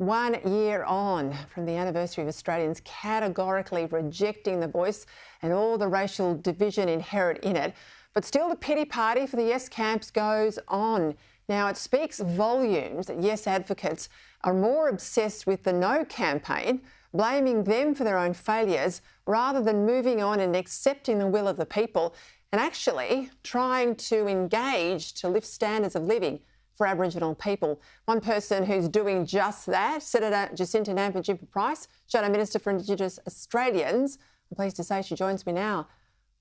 1 year on from the anniversary of Australians categorically rejecting the voice and all the racial division inherent in it. But still the pity party for the Yes camps goes on. Now, it speaks volumes that Yes advocates are more obsessed with the No campaign, blaming them for their own failures, rather than moving on and accepting the will of the people and actually trying to engage to lift standards of living for Aboriginal people. One person who's doing just that, Senator Jacinta Nampijinpa Price, Shadow Minister for Indigenous Australians. I'm pleased to say she joins me now.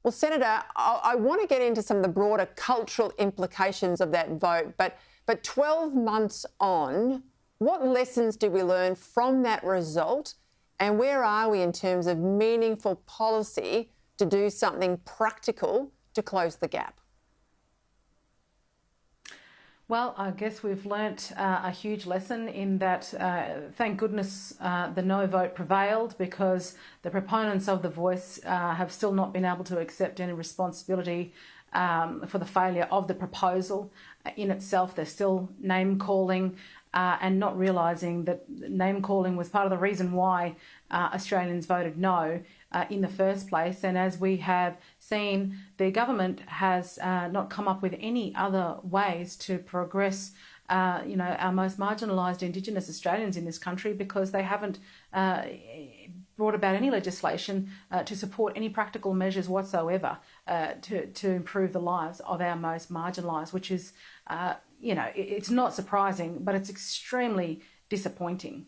Well, Senator, I want to get into some of the broader cultural implications of that vote, but 12 months on, what lessons did we learn from that result, and where are we in terms of meaningful policy to do something practical to close the gap? Well, I guess we've learnt a huge lesson in that, thank goodness, the no vote prevailed, because the proponents of the voice have still not been able to accept any responsibility for the failure of the proposal in itself. They're still name-calling and not realising that name-calling was part of the reason why Australians voted no in the first place. And as we have seen, the government has not come up with any other ways to progress our most marginalised Indigenous Australians in this country, because they haven't brought about any legislation to support any practical measures whatsoever to improve the lives of our most marginalised, which is, it's not surprising, but it's extremely disappointing.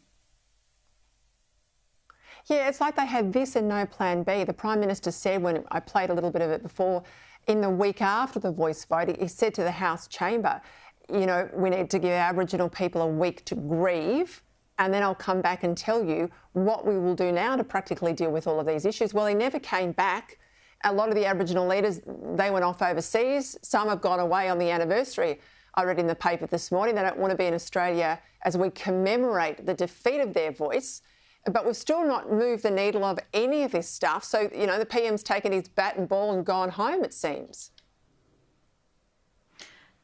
Yeah, it's like they had this and no plan B. The Prime Minister said, when I played a little bit of it before, in the week after the voice vote, he said to the House chamber, we need to give Aboriginal people a week to grieve, and then I'll come back and tell you what we will do now to practically deal with all of these issues. Well, he never came back. A lot of the Aboriginal leaders, they went off overseas. Some have gone away on the anniversary. I read in the paper this morning they don't want to be in Australia as we commemorate the defeat of their voice. But we've still not moved the needle of any of this stuff. So, the PM's taken his bat and ball and gone home, it seems.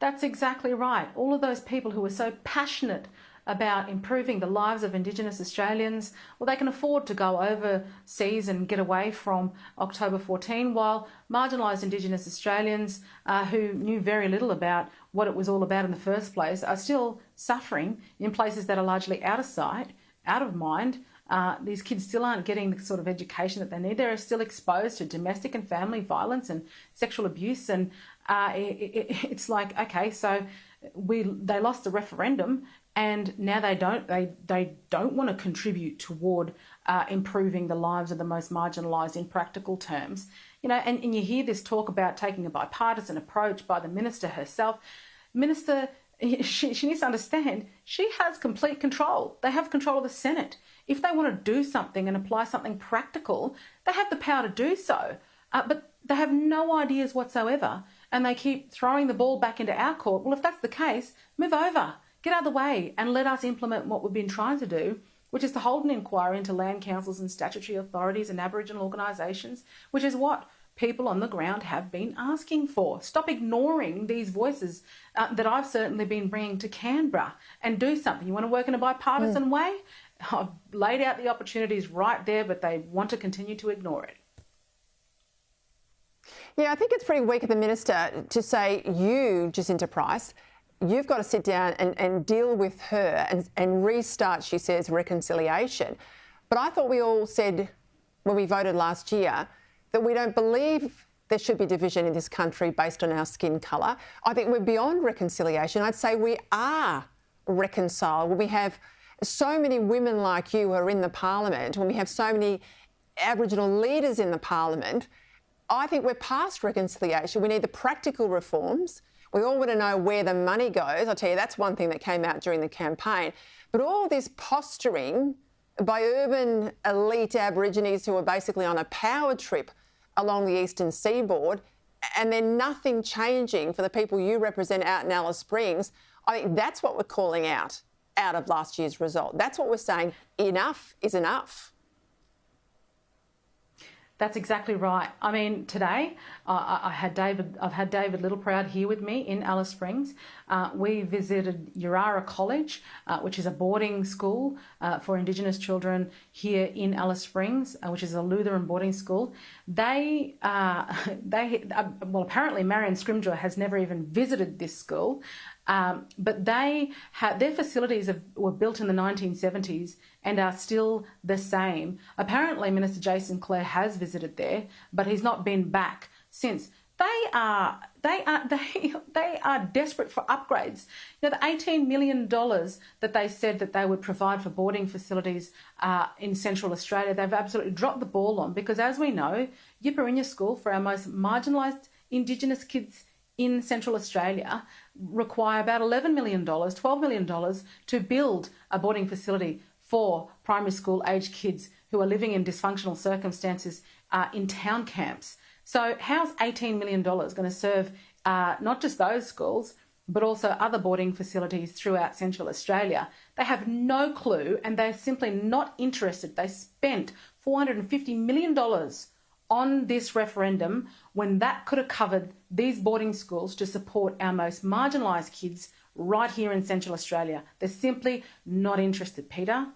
That's exactly right. All of those people who are so passionate about improving the lives of Indigenous Australians, well, they can afford to go overseas and get away from October 14, while marginalised Indigenous Australians who knew very little about what it was all about in the first place are still suffering in places that are largely out of sight, out of mind. These kids still aren't getting the sort of education that they need. They're still exposed to domestic and family violence and sexual abuse. And it's like, okay, so they lost the referendum, and now they don't want to contribute toward improving the lives of the most marginalised in practical terms. And you hear this talk about taking a bipartisan approach by the minister herself. Minister, she needs to understand she has complete control. They have control of the Senate. If they want to do something and apply something practical, they have the power to do so. But they have no ideas whatsoever, and they keep throwing the ball back into our court. Well, if that's the case, move over, get out of the way, and let us implement what we've been trying to do, which is to hold an inquiry into land councils and statutory authorities and Aboriginal organisations, which is what people on the ground have been asking for. Stop ignoring these voices that I've certainly been bringing to Canberra, and do something. You want to work in a bipartisan way? I've laid out the opportunities right there, but they want to continue to ignore it. Yeah, I think it's pretty weak of the minister to say, you, Jacinta Price, you've got to sit down and deal with her and restart, she says, reconciliation. But I thought we all said when we voted last year that we don't believe there should be division in this country based on our skin colour. I think we're beyond reconciliation. I'd say we are reconciled. When we have so many women like you who are in the parliament, when we have so many Aboriginal leaders in the parliament, I think we're past reconciliation. We need the practical reforms. We all want to know where the money goes. I'll tell you, that's one thing that came out during the campaign. But all this posturing by urban elite Aborigines who are basically on a power trip along the eastern seaboard, and then nothing changing for the people you represent out in Alice Springs, I think that's what we're calling out of last year's result. That's what we're saying. Enough is enough. That's exactly right. I mean, today I've had David Littleproud here with me in Alice Springs. We visited Urara College, which is a boarding school for Indigenous children here in Alice Springs, which is a Lutheran boarding school. Well, apparently Marion Scrimgeour has never even visited this school. But their facilities were built in the 1970s and are still the same. Apparently, Minister Jason Clare has visited there, but he's not been back since. They are desperate for upgrades. You know, the $18 million that they said that they would provide for boarding facilities in Central Australia, they've absolutely dropped the ball on, because as we know, Yipirinya School, for our most marginalised Indigenous kids in Central Australia, require about $11 million, $12 million to build a boarding facility for primary school age kids who are living in dysfunctional circumstances in town camps. So how's $18 million going to serve not just those schools, but also other boarding facilities throughout Central Australia? They have no clue, and they're simply not interested. They spent $450 million on this referendum when that could have covered these boarding schools to support our most marginalised kids right here in Central Australia. They're simply not interested, Peter.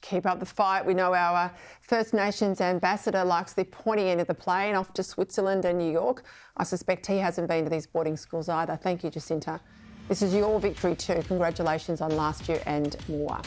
Keep up the fight. We know our First Nations ambassador likes the pointy end of the plane off to Switzerland and New York. I suspect he hasn't been to these boarding schools either. Thank you, Jacinta. This is your victory too. Congratulations on last year and more.